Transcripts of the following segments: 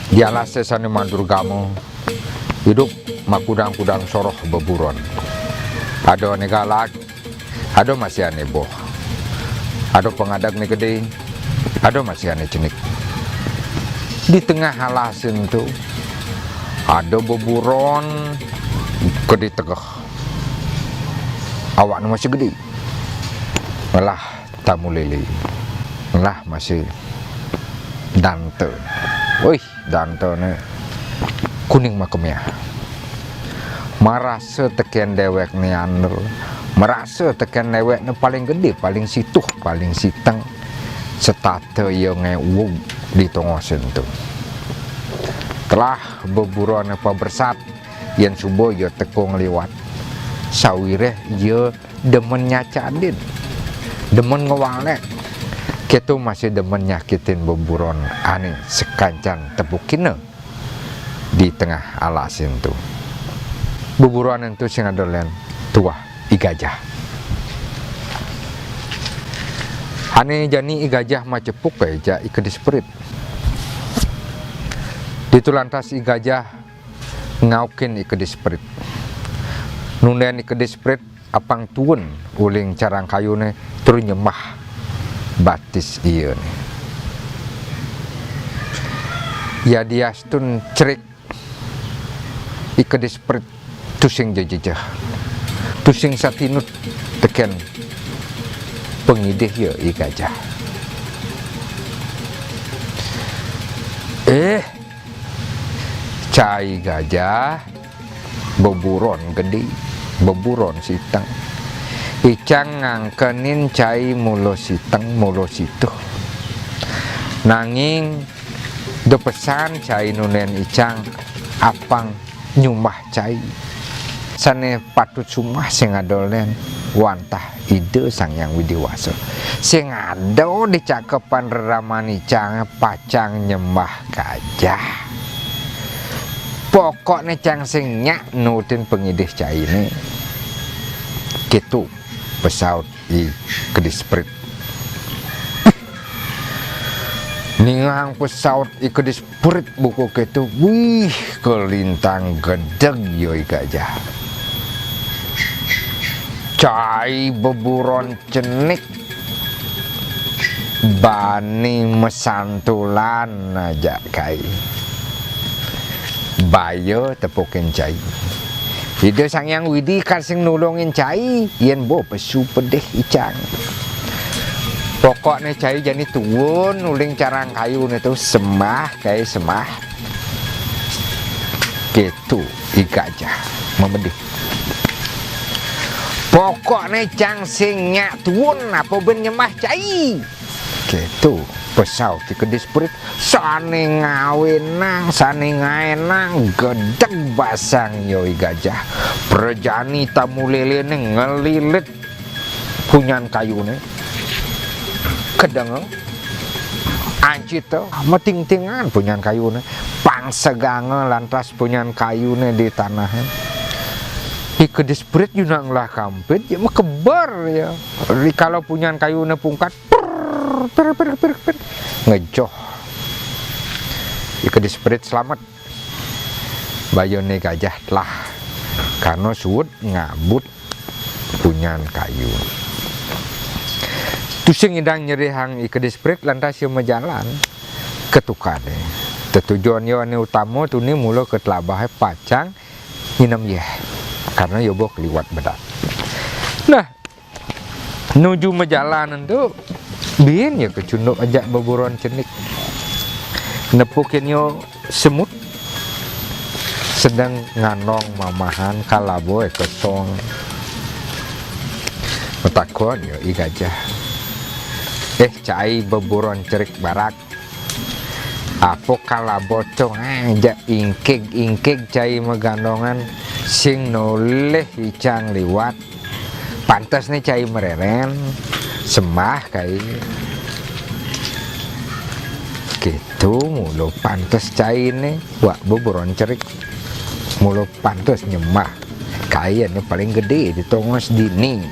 Dialah sesane mandurgamu hidup makudang-kudang soroh beburon. Ada ane galak, ada masih ane boh. Ada pengadak nih gede, ada masih ane cenik. Di tengah halasin tuh ada beburon gede tegah. Awak masih gede. Ngelah tamu lele. Ngelah masih dante. Wih, dante nih kuning makemnya. Merasa tekan dewek neander, merasa tekan dewek nih paling gede, paling situh, paling siteng. Setate yang ngewung di tongosen tu. Telah beburon apa bersat yang subuh ya tekong lewat. Sawireh ya demen nyacadin, demen ngewalek. Kita masih demen nyakitin beburon aneh sekancan tepukina di tengah alasin tu. Beburon itu sing adolen tua igajah. Ane jani igajah macepuk aja ikan spirit. Ditu lantas igajah ngaukin ikan spirit. Nunden ikan spirit apang tuun uling carang kayune tur nyemah batis iya nih. Ya dia stun cerik ikan spirit tusing jajajah. Tusing satinut teken pengidih ya igajah. Cai gajah beburon gede, beburon sitang. Icang ngangkenin cai mulo sitang mulo situ. Nanging do pesan cai nunen icang apang nyumah cai. Sane patut sumah sing adolen wantah ide sang yang widiwasa. Sing ado di cakepan reraman icang pacang nyembah gajah. Pokoknya cang sing nyak nutin pengidih cai ini gitu pesaut i kedisperit. Ningang pesaut i kedisperit buku gitu. Wih kelintang gedeg yoi gajah. Cai beburon cenik bani mesantulan aja kai. Bayo tepukin cai. Ide sang yang widi kasing nulungin cai yen bo pesu pedih icang. Pokoknya cai jani tuun uling carang kayu itu semah kayak semah. Gitu igajah memedih. Pokoknya cang sing nyak tuun apa ben nyemah cai. Gitu pesaut di kedisperit sane ngawinang sane ngaenang gedeg basang yoi gajah. Perjani tamu lele ngelilit punyan kayune kedeng ancito meting-tingan punyan kayune pangsegange lantas punyan kayune di tanah. Kedisperit yunang lah kampit ya mekebar ya. Kalau punyan kayune pungkat ngejoh ikan spirit selamat bayone gajah telah karena suut ngabut punyan kayu tusing idang nyerihang ikan spirit lantas yang menjalan ketukane tetujuan yo ane utama tu ni mula ketelabah pacang nyinem ye karena yo bok liwat bedat. Nah nuju menjalan itu bin ya kecunduk ajak beburon cenik nepukin yo semut sedang nganong mamahan kalaboy kosong metakon yo igajah cai beburon cerik barak apa kalabocong aja ingkig cai megandongan sing noleh icang liwat pantas nih cai mereren semah kayak gitu mulu pantas cai ini wak beburon cerik mulu pantas nyemah kayaknya paling gede di tongos dini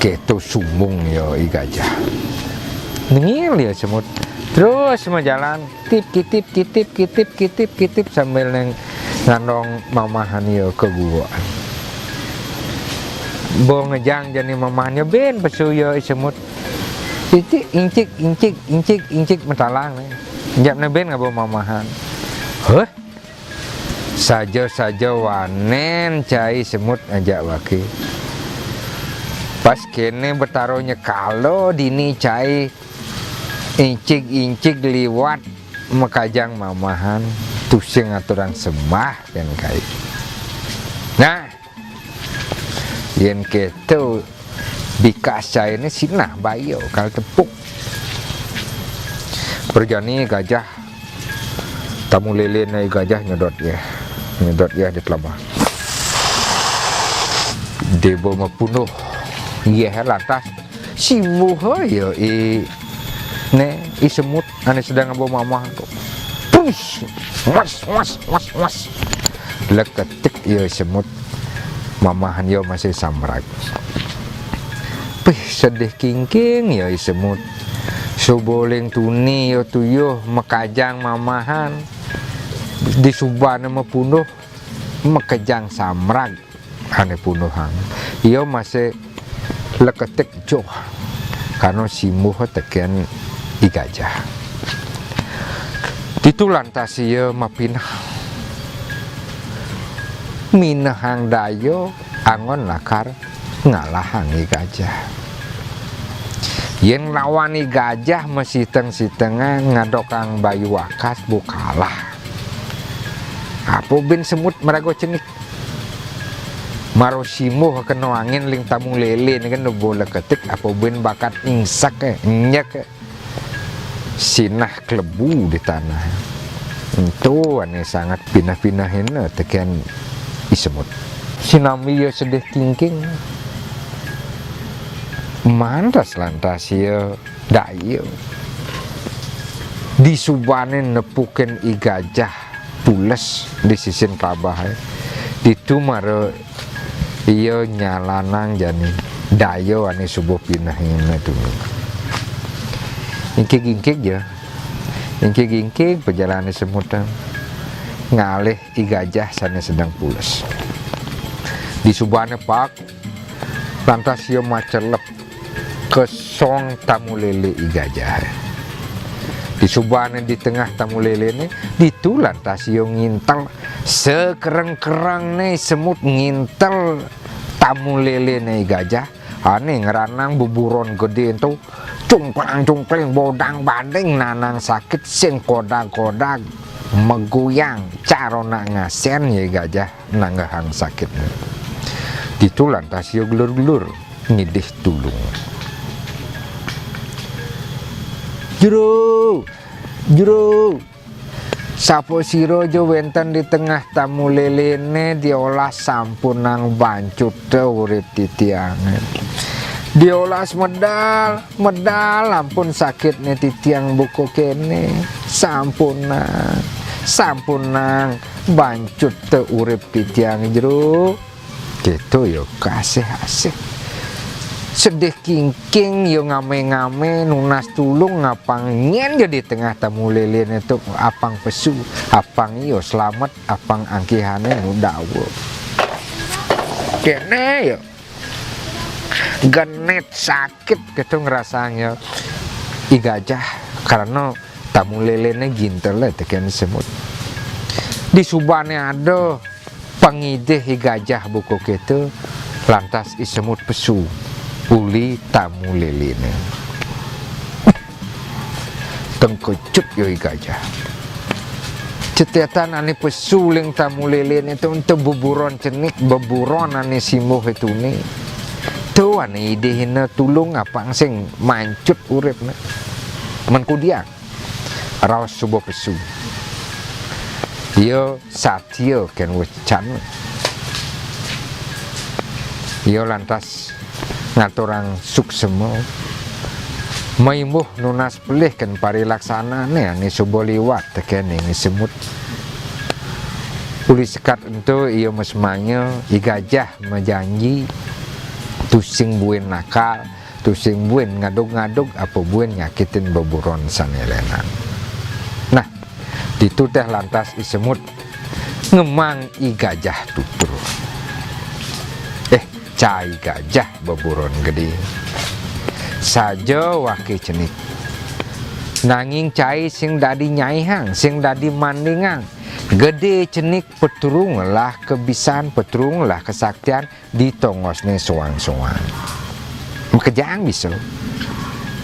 gitu sumbung yo igajah nengil ya semut Terus menjalan kitip sambil ngandong mamahan yo ke gua. Bo ngejang jadi mamahannya ben pesu yo semut. Incik mentalang nih. Jam ben ngabo mamahan. Heh. Saja wanen cai semut ajak waki. Pas kene bertaruhnya kalau dini cai incik liwat mekajang mamahan tusing aturan sembah kan kai. Nah, yen keto bikas cai ini sinah bayo kal tepuk. Perjani gajah tamu lele nai gajah nyedot ya di telabah. Debo mapunuh iya lantas si muha ya semut ane sedang ngabo mamah tu push was leketik ya semut mamahan yo masih samrak sedih kingking ya semut suboleng tuni yo tuyuh mekajang mamahan di subana mepunuh mekejang samrak ane punuhan yo masih leketik joh karena si muha teken igajah itu lantas ia mapinah minahang dayo angon lakar ngalahang igajah yang lawan igajah mesiteng-sitengah ngadokang bayu wakas bukalah apa bin semut merago cenik marosimu kena angin ling tamu lele ni kan bola ketik apa ben bakat ingsak nyak sinah kelebu di tanah itu ane sangat pinah-pinahin tekan isemut sinami ya sedih kingking mantas lantas ya dayo di subanen nepuken igajah pules di sisin kabah itu mare iya nyalanang jani dayo ane subuh pinahin itu ingkik ya ingkik perjalanan semutan ngalih igajah sana sedang pules di subane pak lantas ia macelep kesong tamu lele igajah di subane di tengah tamu lele ini ditu lantas ia ngintel sekereng-kereng nih semut ngintel tamu lele nih gajah aneh ngeranang buburon gede itu cungklang bodang banding nanang sakit sing kodak meguyang carona ngasen ya gajah nanggahang sakit itu lantas ya gelur-gelur ngidih tulung jero sapo siro jo wenten di tengah tamu lelene diolah sampun nang bancut urip titiangan diolas medal ampun sakit nih titiang buku kene sampun nang bancut urip titiang jero gitu yo kasih asih sedih kingking yo ngame nunas tulung ngapang nyen jadi tengah tamu lelene itu apang pesu apang yo selamat apang angkihane mudawo kene yo genet sakit gitu ngerasanya igajah karena tamu lelene gintel tekan semut di subane ada pengideh igajah buku gitu lantas isemut pesu uli tamu lelene tengkecut yo igajah cetetan ane pesuling tamu lelene itu untuk buburon cenik beburon ane simuh itu nih tuh ane idehina tulung apa sing mancut uripna menkudiang raos subuh pesu yo satyo ken wecan yo lantas ngaturang suksemo maimuh nunas pelih kan pari laksana ane subuh liwat teken ini semut uli sekat itu iyo mesmanya igajah menjanji tusing buin nakal tu sing buen ngadug-ngadug apa buen nyakitin beburon sanelenan. Nah, ditu teh lantas isemut ngemang i gajah tutur. Cai gajah beburon gede. Saja wake cenik. Nanging cai sing dadi nyaihang, sing dadi mandingang. Gede cenik peturung lah kebisan, peturung lah kesaktian ditongosne soang-soang. Makejang bisa.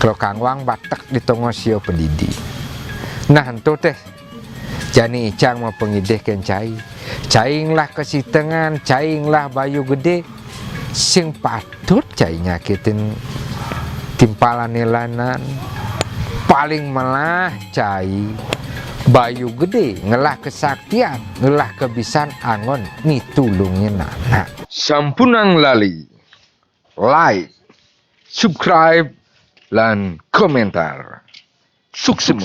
Kalau kangwang batak ditongos yo pendidi. Nah ento teh jani icang mau pengidehkan cai. Caing lah kesitengan, caing lah bayu gede. Sing patut cai nyakitin timpalan nilanan. Paling malah cai bayu gede ngelah kesaktian, ngelah kebisan angon nitulungin anak. Sampunang lali like, subscribe, dan komentar. Sukses.